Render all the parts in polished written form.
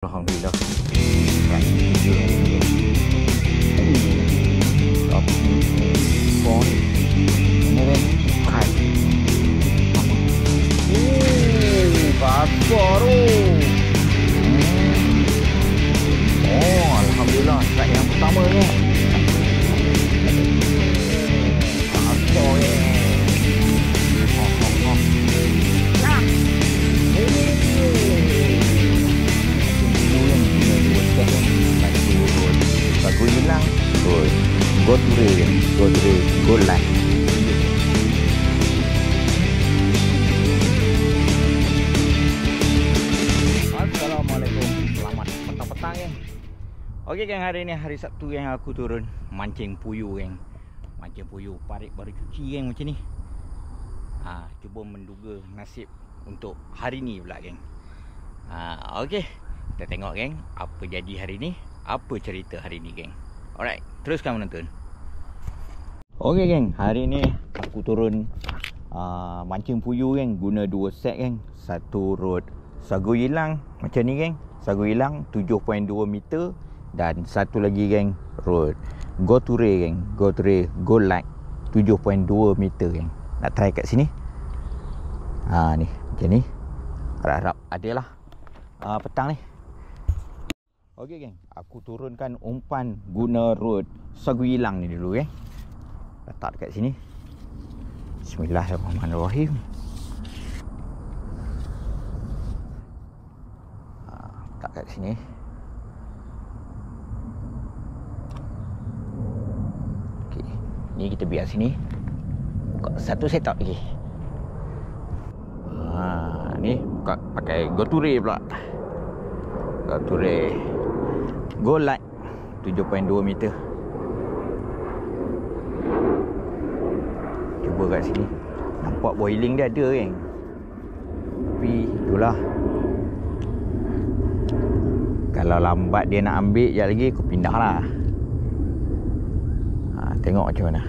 Alhamdulillah. Apa ni? Phone. Ini kan? Hai. Kasar oh, alhamdulillah. Strike yang pertama ni. Kasar ni. Bagus hilang. Go to rail, go line. Assalamualaikum. Selamat petang-petang geng. Okey geng, hari ni hari Sabtu yang aku turun mancing puyuh geng. Mancing puyuh, parit baru cuci geng macam ni. Cuba menduga nasib untuk hari ni pula geng. Okey. Kita tengok geng, apa jadi hari ni, apa cerita hari ni geng. Alright, teruskan menonton. Okey geng, hari ni aku turun mancing puyuh geng, guna dua set geng. Satu rod sagu hilang macam ni geng, sagu hilang 7.2 meter, dan satu lagi geng rod go to rail geng, go light 7.2 meter geng. Nak try kat sini. Ni macam ni. Harap-harap adalah petang ni. Okey geng, aku turunkan umpan guna rod sagu hilang ni dulu geng. Letak dekat sini. Bismillahirrahmanirrahim. Letak kat sini. Okey, ni kita biar sini. Buka satu setup lagi. Ni buka pakai go to rail pula. Go to rail, go light 7.2 meter. Cuba kat sini. Nampak boiling dia ada kan. Tapi itulah, kalau lambat dia nak ambil sekejap lagi, aku pindah lah. Tengok macam mana.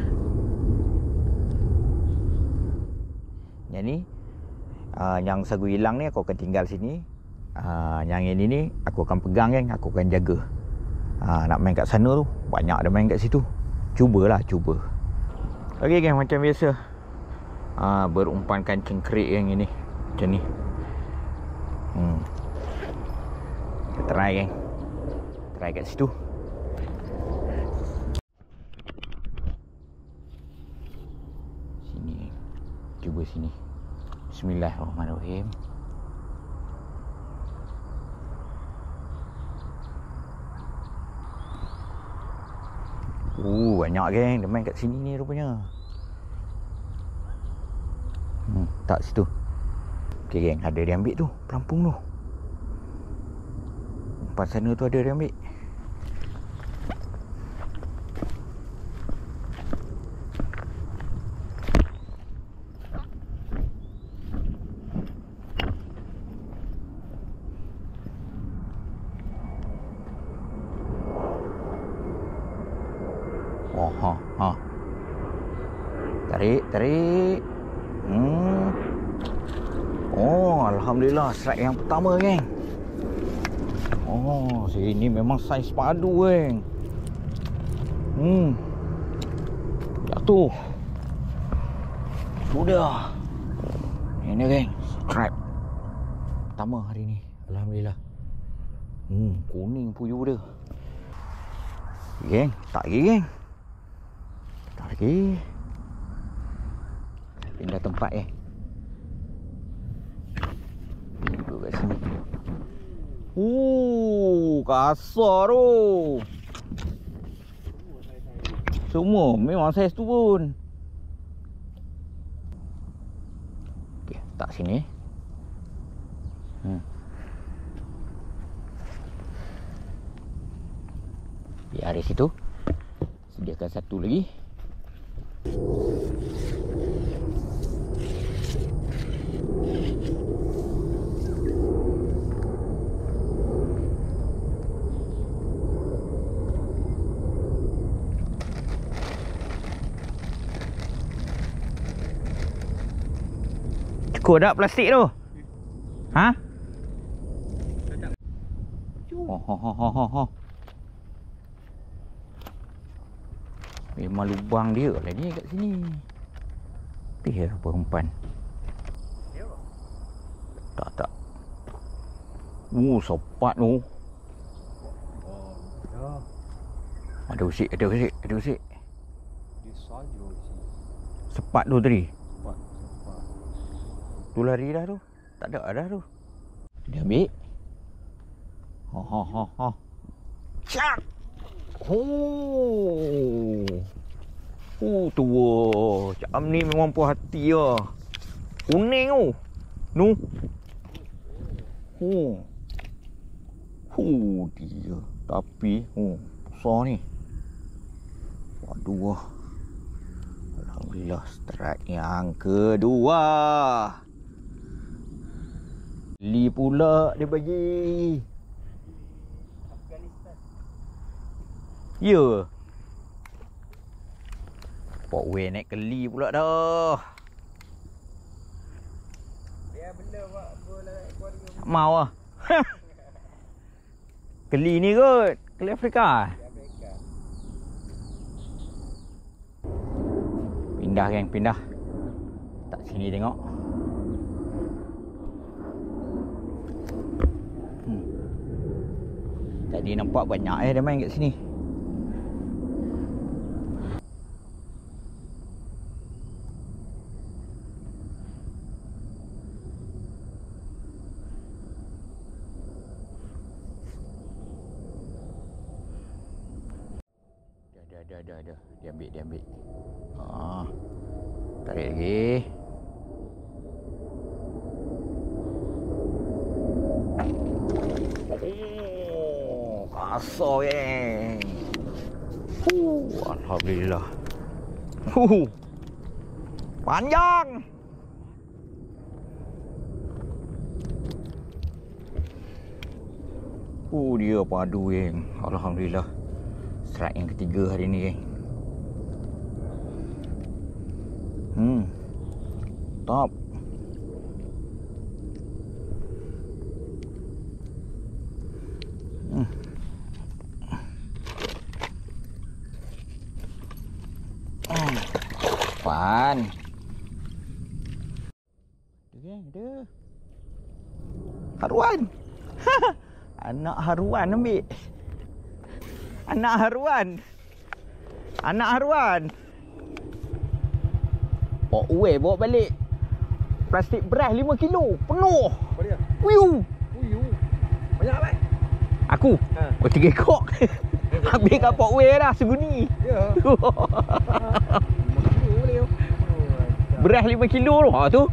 Yang ni yang sagu hilang ni aku akan tinggal sini. Yang ini ni aku akan pegang kan, aku akan jaga. Nak main kat sana tu, banyak ada main kat situ. Cubalah, cuba. Okey geng, macam biasa. Berumpankan cengkerik yang ini. Macam ni. Kita try geng. Try kat situ. Sini. Cuba sini. Bismillahirrahmanirrahim. Banyak geng, dia main kat sini ni rupanya. Tak situ. Okey geng, ada dia ambil tu, pelampung tu. Umpan sana tu ada dia ambil. Tarik. Alhamdulillah, strike yang pertama geng. Sini memang saiz padu geng. Jatuh. Sudah. Ini geng, strike pertama hari ni. Alhamdulillah. Kuning puyuh dia. Geng, tak lagi geng. Tak lagi. Pindah tempat duduk kat sini. Kasar tu. Semua memang saiz tu pun. Okey, tak sini. Biar di situ. Sediakan satu lagi. Cukup tak plastik tu? Memang lubang dia lah ni kat sini. Pih apa umpan? Tak. Sopat tu. Ada usik. Dia saja sepat tu tadi. Sepat. Tu lari dah tu. Tak ada dah tu. Dia ambil. Cak. Tua. Cam ni memang puas hati lah. Kuning tu. Nu. Dia. Tapi besar ni. Waduh. Alhamdulillah, strike yang kedua. Li pula dia bagi. Ya. Pok weh naik keli pula dah. Dia benda buat bola akuarium. Mau ah. Keli ni kot. Keli Afrika. Pindah geng, pindah. Tak sini tengok. Tadi nampak banyak dia main kat sini. Ada. Dia ambil. Tarik lagi. Kasar geng. Alhamdulillah. Panjang. Dia padu geng. Alhamdulillah. Strike yang ketiga hari ni geng. Top. Pan. Ada. Haruan. Anak haruan ambil. Anak haruan. Bawa balik. Plastik beras 5 kilo. Penuh. Apa dia? Wiu. Banyak apa? Aku? 3 ekor. Habis kat Port Way dah seguni. Ya. Beras 5 kilo tu. Tu.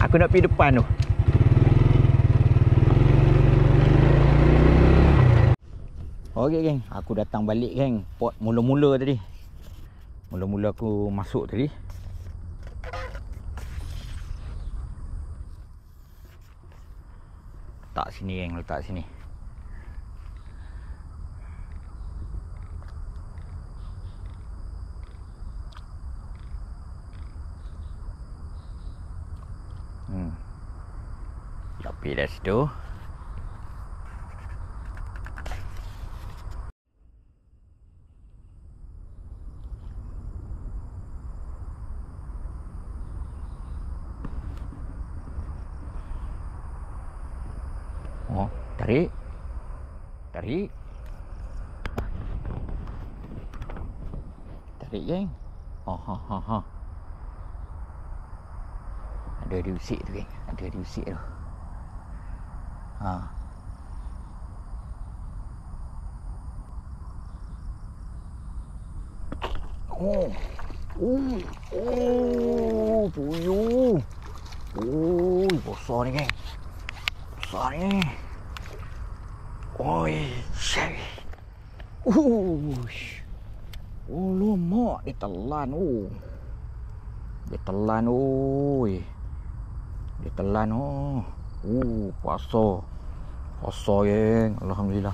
Aku nak pergi depan tu. Okey geng, aku datang balik geng. Pot mula-mula tadi. Mula-mula aku masuk tadi. Letak sini geng, letak sini. Tapi dah situ. Tarik. Tarik geng. Ada diusik tu geng. Ada diusik tu. Puyuh. Besar ni geng. Besar ni. Syai. Lemak dia telan. Dia telan Dia telan pasar. Pasar geng. Alhamdulillah.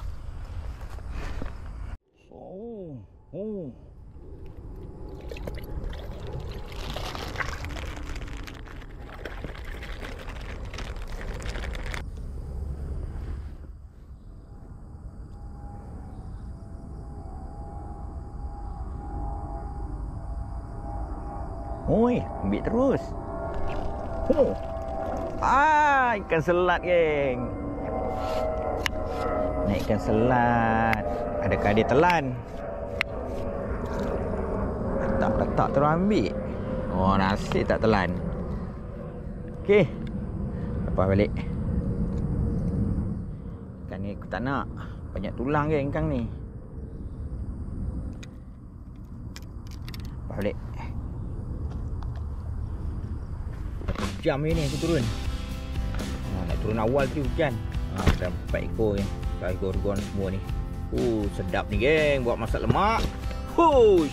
Oi, ambil terus. Ikan selat, geng. Naik ikan selat. Adakah dia telan? Tak terus ambil. Oh, nasib tak telan. Okey. Lepas balik. Ikan ni aku tak nak. Banyak tulang, geng, ikan ni. Lepas balik. Jam ni aku turun. Nak turun awal tu hujan. Dah 4 ekor ni. 4 ekor gorgon semua ni. Sedap ni, geng, buat masak lemak.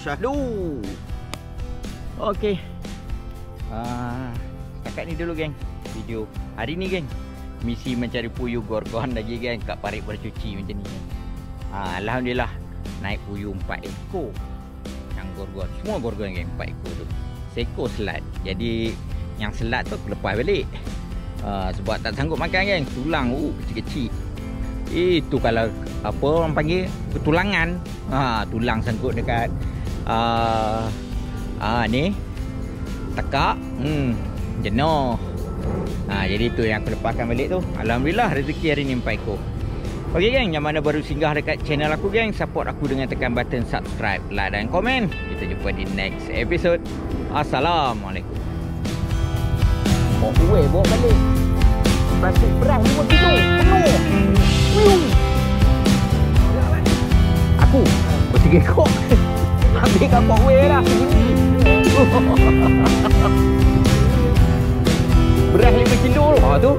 Syahdu. Okey. Setakat ni dulu, geng, video hari ni, geng. Misi mencari puyuh gorgon lagi, geng, kat parit bercuci macam ni. Alhamdulillah naik puyuh 4 ekor. Yang gorgon, semua gorgon, geng, 4 ekor tu. Seekor selat. Jadi yang selat tu aku lepas balik. Sebab tak sanggup makan, geng. Tulang kecil-kecil. Itu kalau apa orang panggil ketulangan. Tulang sangkut dekat ni tekak. Jenuh. Jadi tu yang aku lepaskan balik tu. Alhamdulillah rezeki hari ni 4 ekor. Okey, geng, yang mana baru singgah dekat channel aku, geng, support aku dengan tekan button subscribe, like dan komen. Kita jumpa di next episode. Assalamualaikum. Bawa balik. Plastik beras 5 kilo. Penuh. Aku bertiga ekor. Ambil kat walkway lah. Beras 5 kilo tu.